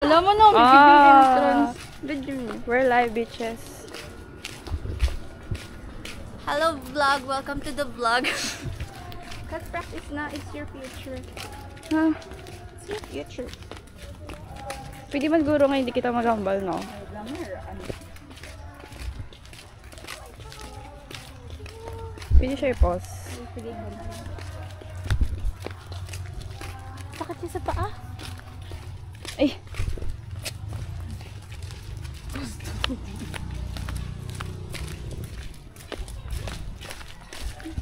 Alam mo no, bigibing entrance. We're live, bitches. Hello vlog, welcome to the vlog. Cause practice na, it's your future. Huh? It's your future. Pwede man guro nga hindi kita magambal, no? Pwede siya i-pause. Sakit siya sa paa. Ay!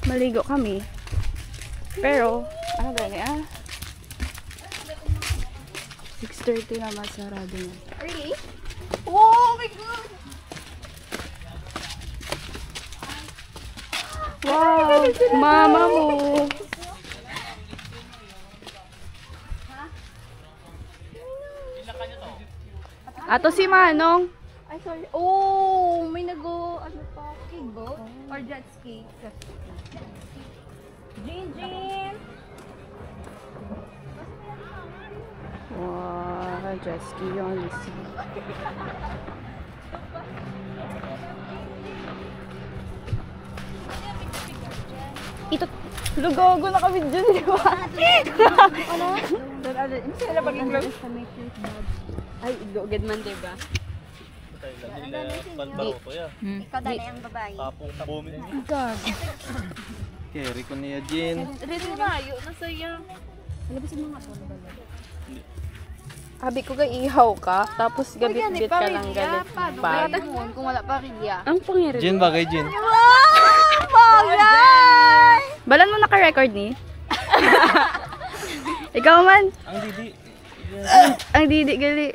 Maligo kami. Pero, ano ba niya? 6:30 naman sarado na. Really? Oh my god! Wow! Mama mo! Ato si Manong. Ay, sorry. Oh, may nag-go, ano pa, skateboat? Or jet ski? Jin! Wow, jet ski yun. Ito, lugogo na kami dyan, di ba? Ano? Hindi sila pag-iglog. Ay, igogad man, di ba? Ikaw dali ang babae. Tapong bumi. God. Carry ko niya, Jin. Rin rayo na sa'yo. Sabi ko ihaw ka, tapos gabit-bit ka lang galit bag. Kung wala pa riya. Ang pangyari. Jin, bagay, Jin. Balan mo naka-record ni? Ikaw man. Ang didi. Ang didi gali.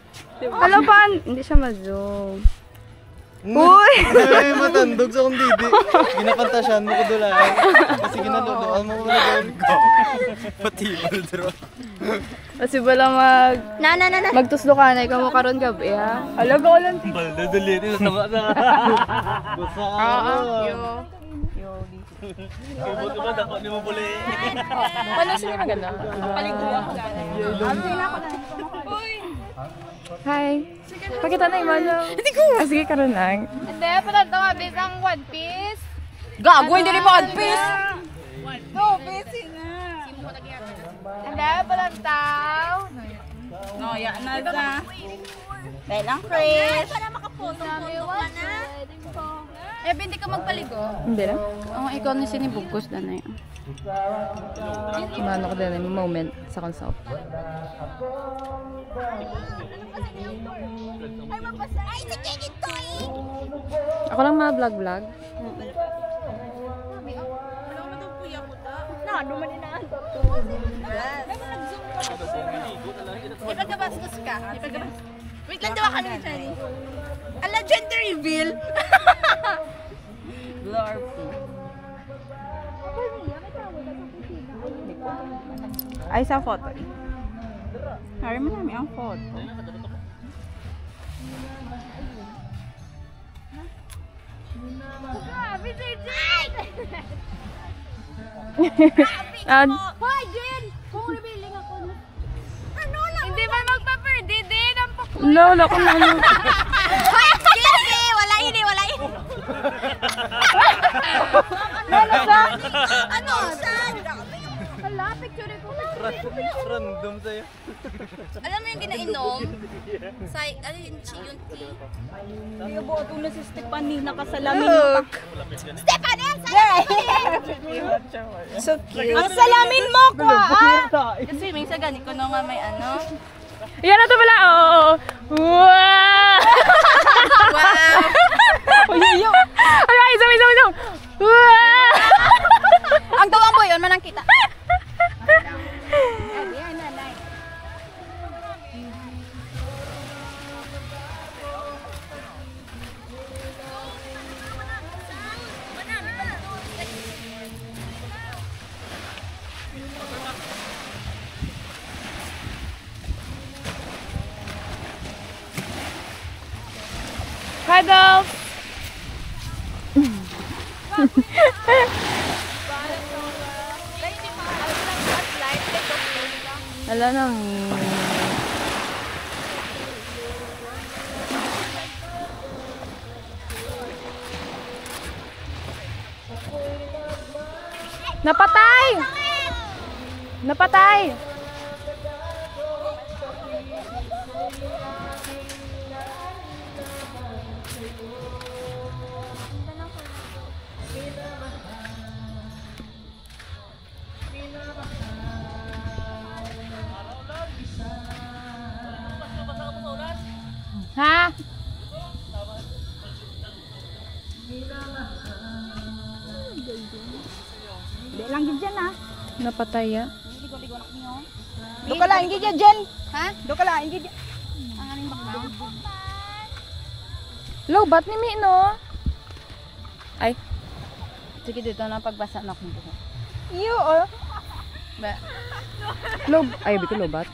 Alam pa, hindi siya ma-zoom. Uy! Ay, matandog sa kong didi. Ginapantasyan mo ko dulaan. Kasi ginaduduan mo ko na ko. Pati mo na doon. Kasi wala magtuslo ka na, ikaw mo karon gabi ha? Alaga ko lang. Balda dali. Sama na. Gusto ka ako. Buto ba? Dako ni mo puli. Paano sila maganda? Paliguan ko gano'n. Hi! Pakita na yung mano. Hindi ko. Sige, karon lang. Hindi, patatawa, bisang One Piece. Gago, hindi rin One Piece! No, busy nga. Hindi, palantaw. No, yan na sa. Belang Chris. Para makaputo-puto ka na. Eh, hindi ka magpaligo. Hindi lang. Oo, ikaw ni sinibugkos na na yun. Kumano ko din yung moment sa consult. Ay, nagiging to eh! Ako lang ma-vlog-vlog. Na, dumali na. Ipagkabastos ka. Wait lang, dawa ka na ni Jenny. Ala, gender reveal. Blurpy. Ay, sa photo. Hari mo namin ang photo. Grabe, Jen! Hoy, Jen! Kung revealing ako na. Ano lang? Hindi ba magpa-birthday din? Ang pakul. No, ako na. Hoy, Jesse! Wala ini, wala ini! Ano sa? Ano? Saan? Hala, picture ko. Random sa'yo. Alam mo yung ginainom? Ano yun? Yung tea? Hindi ba ito na si Stephanie nakasalamin pa. Stephanie! So cute. Ang salamin mo, kwa! Kasi minsan ganit ko na nga may ano. Yan na ito pala. Oo. Wow! Wow! Uy, ano, isang. Wow! Ang tawang mo yun, manang kita. Cuddles! Wala nang Napatay! Napatay! Ha? Di lang gid dyan ah. Napatay ya. Do ka lang gid dyan. Ha? Do ka lang gid. Ang aming background. Low bat ni Mi no? Ay, Sige, dito na pagbasa na akong buhok. Iyo oh. Ba? low. Ay, bito low bat.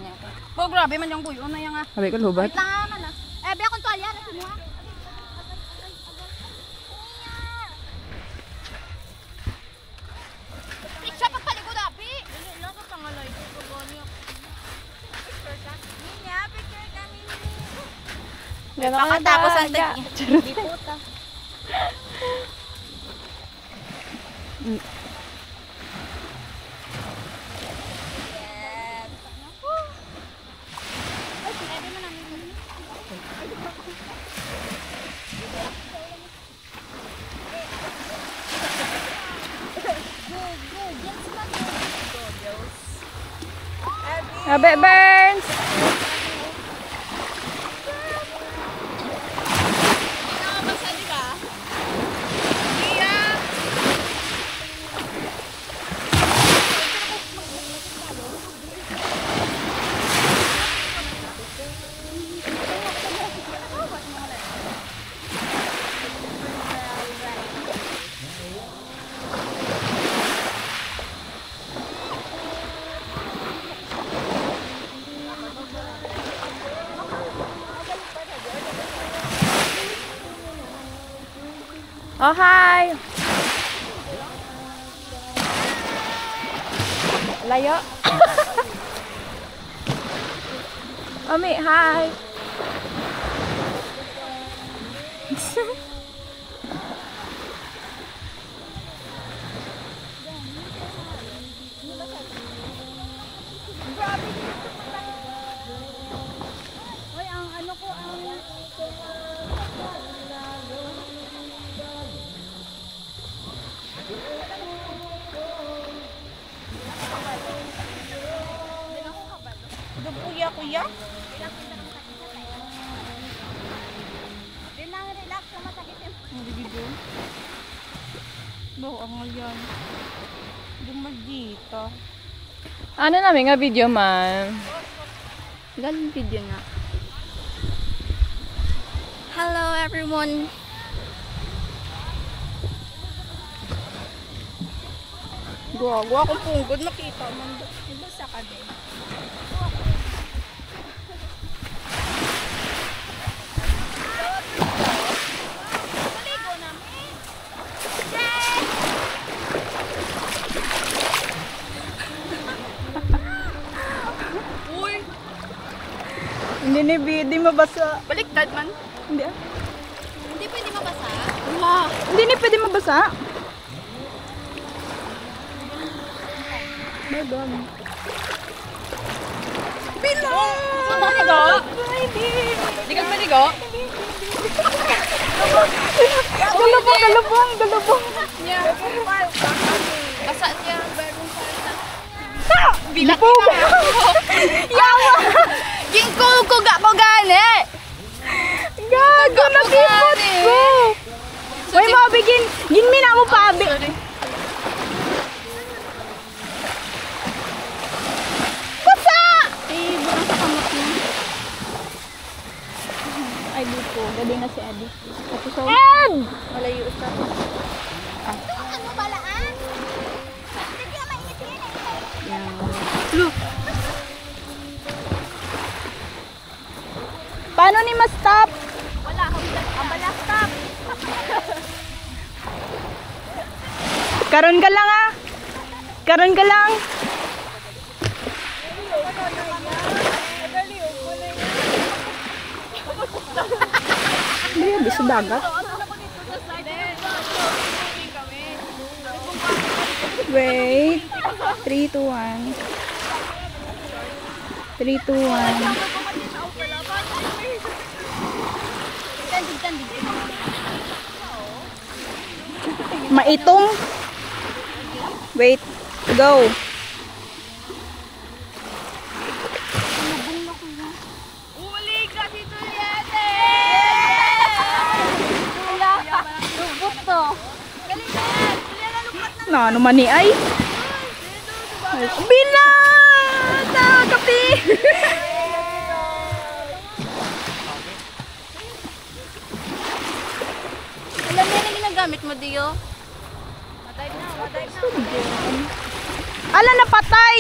Oh, grabe man yung buyo na yung ah. Sabi ko low bat. Wait lang naman ah. Eh, biya kong tuwalya na sinuha. Picture pagpaligo na, Pi! Dili lang sa pangalay ko po niyo. Picture ka? Niya, picture ka, Mimi. Pakatapos ang tag. Di puta. Abe Burns! Nakabasa, di ba? Iya! Oh, hi! Layo. Omi, hi! Kuya? Din lang relax sa masakit yung... Hindi dito. Bawa ang yan. Dumag dito. Ano namin nga video man? Galing video na. Hello everyone! Gawa akong punggod makita man. Basta ka din. Hindi ni Bidi mabasa. Baliktad man? Hindi ah. Hindi pwede mabasa? Hindi ni pwede mabasa. Bagam. Bilong! Maligo? Hindi ka maligo? Galubong. Basa niya ang bagong salta. Bilapog! Yawa! Gingko ko ga gani! Gago, nakipot ko! Uy, mabigin! Ginmina mo pa, abi! Basa! Eh, bukan sa kamot niya. Ay, dito. Gabi na si Adi. Tapos so... Ed! Malayo sa... Ano balaan? Hindi ka mainit yan. Look! Paano ni ma-stop? Wala, ang bala stop. Karon ka lang ah! Karon ka lang! Hindi, sa dagat. Wait. 3, 2, 1. 3, 2, 1. Maitom. Wait. Go. Uli ka si Juliette! Lubot to. Galing na yan. Juliette, lupat na. Na, ano man ni ay? Bina! Kapi! Alam mo yung ginagamit mo, Dio? Matay na. Ala, napatay!